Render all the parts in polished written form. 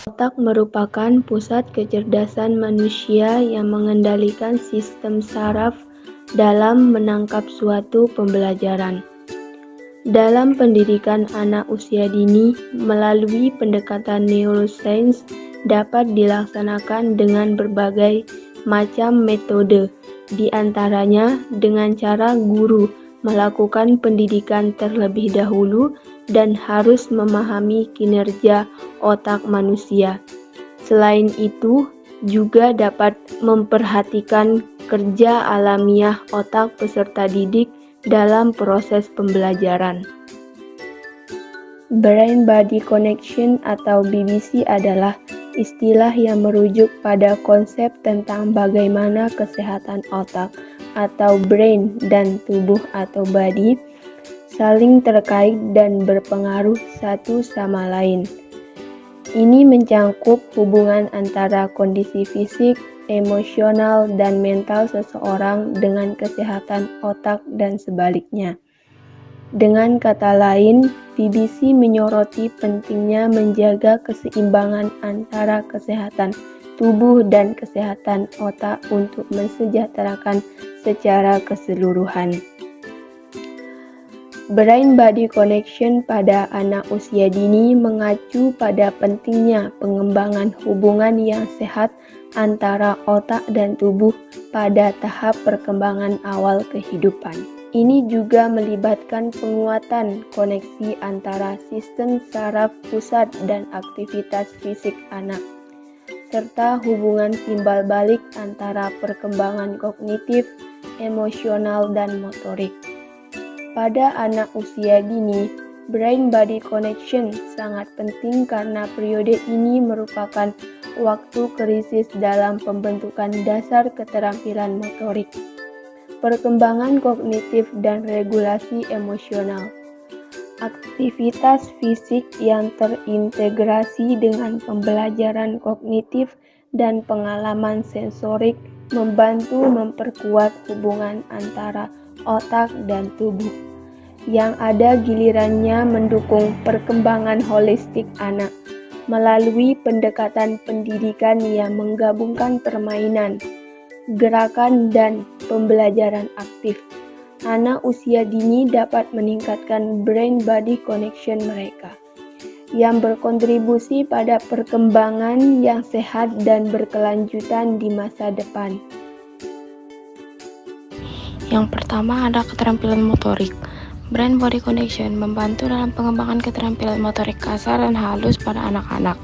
Otak merupakan pusat kecerdasan manusia yang mengendalikan sistem saraf dalam menangkap suatu pembelajaran. Dalam pendidikan anak usia dini, melalui pendekatan neuroscience dapat dilaksanakan dengan berbagai macam metode, di antaranya dengan cara guru melakukan pendidikan terlebih dahulu dan harus memahami kinerja otak manusia. Selain itu, juga dapat memperhatikan kerja alamiah otak peserta didik dalam proses pembelajaran. Brain Body Connection atau BBC adalah istilah yang merujuk pada konsep tentang bagaimana kesehatan otak atau brain dan tubuh atau body saling terkait dan berpengaruh satu sama lain. Ini mencangkup hubungan antara kondisi fisik, emosional, dan mental seseorang dengan kesehatan otak dan sebaliknya. Dengan kata lain, BBC menyoroti pentingnya menjaga keseimbangan antara kesehatan tubuh dan kesehatan otak untuk mensejahterakan secara keseluruhan. Brain Body Connection pada anak usia dini mengacu pada pentingnya pengembangan hubungan yang sehat antara otak dan tubuh pada tahap perkembangan awal kehidupan. Ini juga melibatkan penguatan koneksi antara sistem saraf pusat dan aktivitas fisik anak, serta hubungan timbal balik antara perkembangan kognitif, emosional, dan motorik. Pada anak usia dini, Brain Body Connection sangat penting karena periode ini merupakan waktu krisis dalam pembentukan dasar keterampilan motorik, perkembangan kognitif, dan regulasi emosional. Aktivitas fisik yang terintegrasi dengan pembelajaran kognitif dan pengalaman sensorik membantu memperkuat hubungan antara otak dan tubuh, yang ada gilirannya mendukung perkembangan holistik anak melalui pendekatan pendidikan yang menggabungkan permainan, gerakan, dan pembelajaran aktif. Anak usia dini dapat meningkatkan brain body connection mereka, yang berkontribusi pada perkembangan yang sehat dan berkelanjutan di masa depan. Yang pertama ada keterampilan motorik. Brain Body Connection membantu dalam pengembangan keterampilan motorik kasar dan halus pada anak-anak.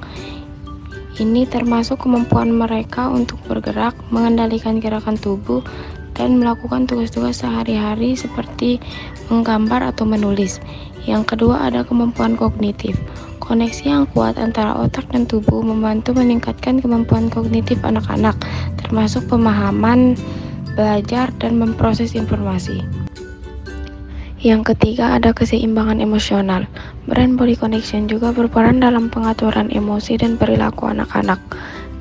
Ini termasuk kemampuan mereka untuk bergerak, mengendalikan gerakan tubuh, dan melakukan tugas-tugas sehari-hari seperti menggambar atau menulis. Yang kedua ada kemampuan kognitif. Koneksi yang kuat antara otak dan tubuh membantu meningkatkan kemampuan kognitif anak-anak, termasuk pemahaman, belajar, dan memproses informasi. Yang ketiga ada keseimbangan emosional. Brain Body Connection juga berperan dalam pengaturan emosi dan perilaku anak-anak.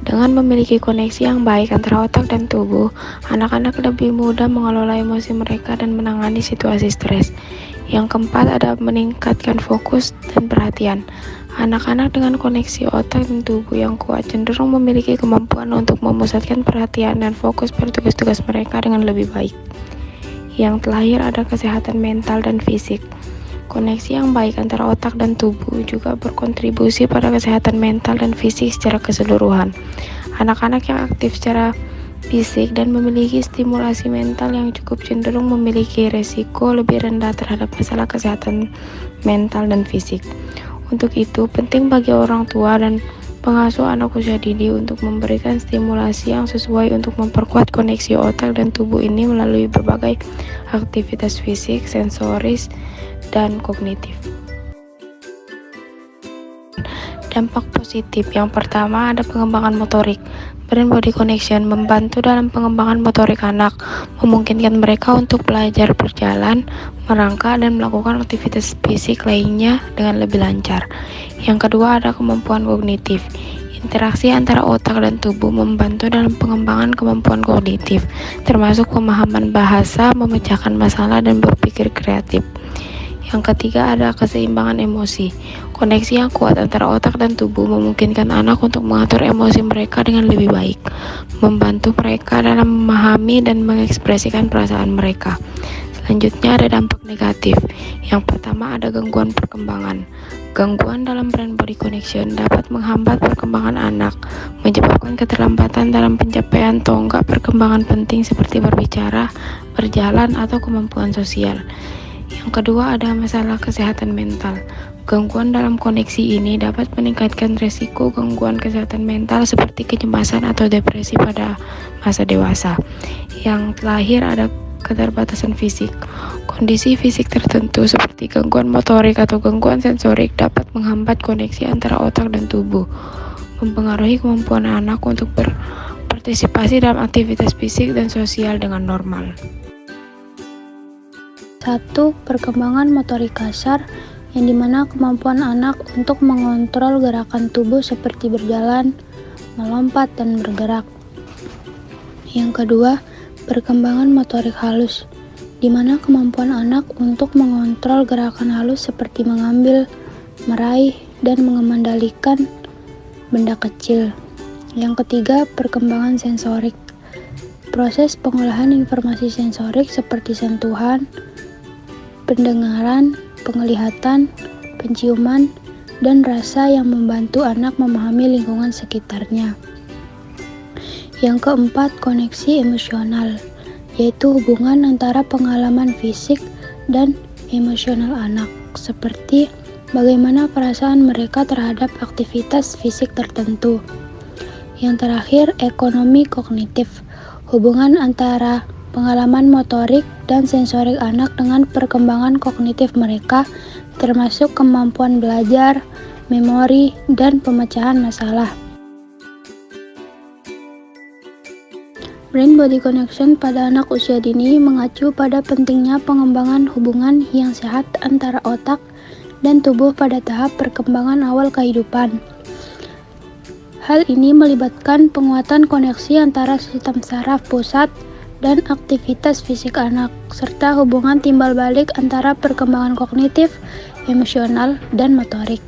Dengan memiliki koneksi yang baik antara otak dan tubuh, anak-anak lebih mudah mengelola emosi mereka dan menangani situasi stres. Yang keempat ada meningkatkan fokus dan perhatian. Anak-anak dengan koneksi otak dan tubuh yang kuat cenderung memiliki kemampuan untuk memusatkan perhatian dan fokus pada tugas-tugas mereka dengan lebih baik. Yang terakhir ada kesehatan mental dan fisik. Koneksi yang baik antara otak dan tubuh juga berkontribusi pada kesehatan mental dan fisik secara keseluruhan. Anak-anak yang aktif secara fisik dan memiliki stimulasi mental yang cukup cenderung memiliki resiko lebih rendah terhadap masalah kesehatan mental dan fisik. Untuk itu, penting bagi orang tua dan pengasuh anak usia dini untuk memberikan stimulasi yang sesuai untuk memperkuat koneksi otak dan tubuh ini melalui berbagai aktivitas fisik, sensoris, dan kognitif. Dampak positif yang pertama ada pengembangan motorik. Brain Body Connection membantu dalam pengembangan motorik anak, memungkinkan mereka untuk belajar berjalan, merangkak, dan melakukan aktivitas fisik lainnya dengan lebih lancar. Yang kedua ada kemampuan kognitif. Interaksi antara otak dan tubuh membantu dalam pengembangan kemampuan kognitif, termasuk pemahaman bahasa, memecahkan masalah, dan berpikir kreatif. Yang ketiga ada keseimbangan emosi. Koneksi yang kuat antara otak dan tubuh memungkinkan anak untuk mengatur emosi mereka dengan lebih baik, membantu mereka dalam memahami dan mengekspresikan perasaan mereka. Selanjutnya ada dampak negatif. Yang pertama ada gangguan perkembangan. Gangguan dalam brain body connection dapat menghambat perkembangan anak, menyebabkan keterlambatan dalam pencapaian tonggak perkembangan penting seperti berbicara, berjalan, atau kemampuan sosial. Yang kedua ada masalah kesehatan mental. Gangguan dalam koneksi ini dapat meningkatkan risiko gangguan kesehatan mental seperti kecemasan atau depresi pada masa dewasa. Yang terakhir ada keterbatasan fisik. Kondisi fisik tertentu seperti gangguan motorik atau gangguan sensorik dapat menghambat koneksi antara otak dan tubuh, mempengaruhi kemampuan anak untuk berpartisipasi dalam aktivitas fisik dan sosial dengan normal. 1. Perkembangan motorik kasar, yang dimana kemampuan anak untuk mengontrol gerakan tubuh seperti berjalan, melompat, dan bergerak. Yang kedua, perkembangan motorik halus, di mana kemampuan anak untuk mengontrol gerakan halus seperti mengambil, meraih, dan mengendalikan benda kecil. Yang ketiga, perkembangan sensorik. Proses pengolahan informasi sensorik seperti sentuhan, pendengaran, penglihatan, penciuman, dan rasa yang membantu anak memahami lingkungan sekitarnya. Yang keempat, koneksi emosional, yaitu hubungan antara pengalaman fisik dan emosional anak, seperti bagaimana perasaan mereka terhadap aktivitas fisik tertentu. Yang terakhir, ekonomi kognitif, hubungan antara pengalaman motorik dan sensorik anak dengan perkembangan kognitif mereka, termasuk kemampuan belajar, memori, dan pemecahan masalah. Brain body connection pada anak usia dini mengacu pada pentingnya pengembangan hubungan yang sehat antara otak dan tubuh pada tahap perkembangan awal kehidupan. Hal ini melibatkan penguatan koneksi antara sistem saraf pusat dan aktivitas fisik anak, serta hubungan timbal balik antara perkembangan kognitif, emosional, dan motorik.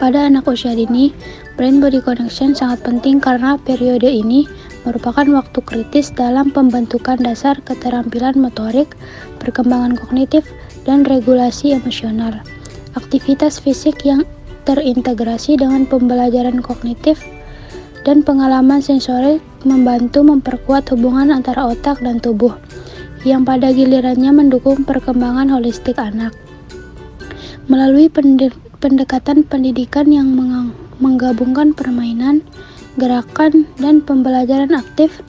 Pada anak usia dini, brain body connection sangat penting karena periode ini merupakan waktu kritis dalam pembentukan dasar keterampilan motorik, perkembangan kognitif, dan regulasi emosional. Aktivitas fisik yang terintegrasi dengan pembelajaran kognitif dan pengalaman sensorik membantu memperkuat hubungan antara otak dan tubuh, yang pada gilirannya mendukung perkembangan holistik anak. Melalui pendekatan pendidikan yang menggabungkan permainan, gerakan, dan pembelajaran aktif,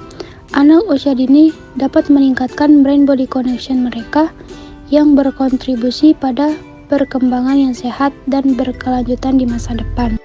anak usia dini dapat meningkatkan brain body connection mereka yang berkontribusi pada perkembangan yang sehat dan berkelanjutan di masa depan.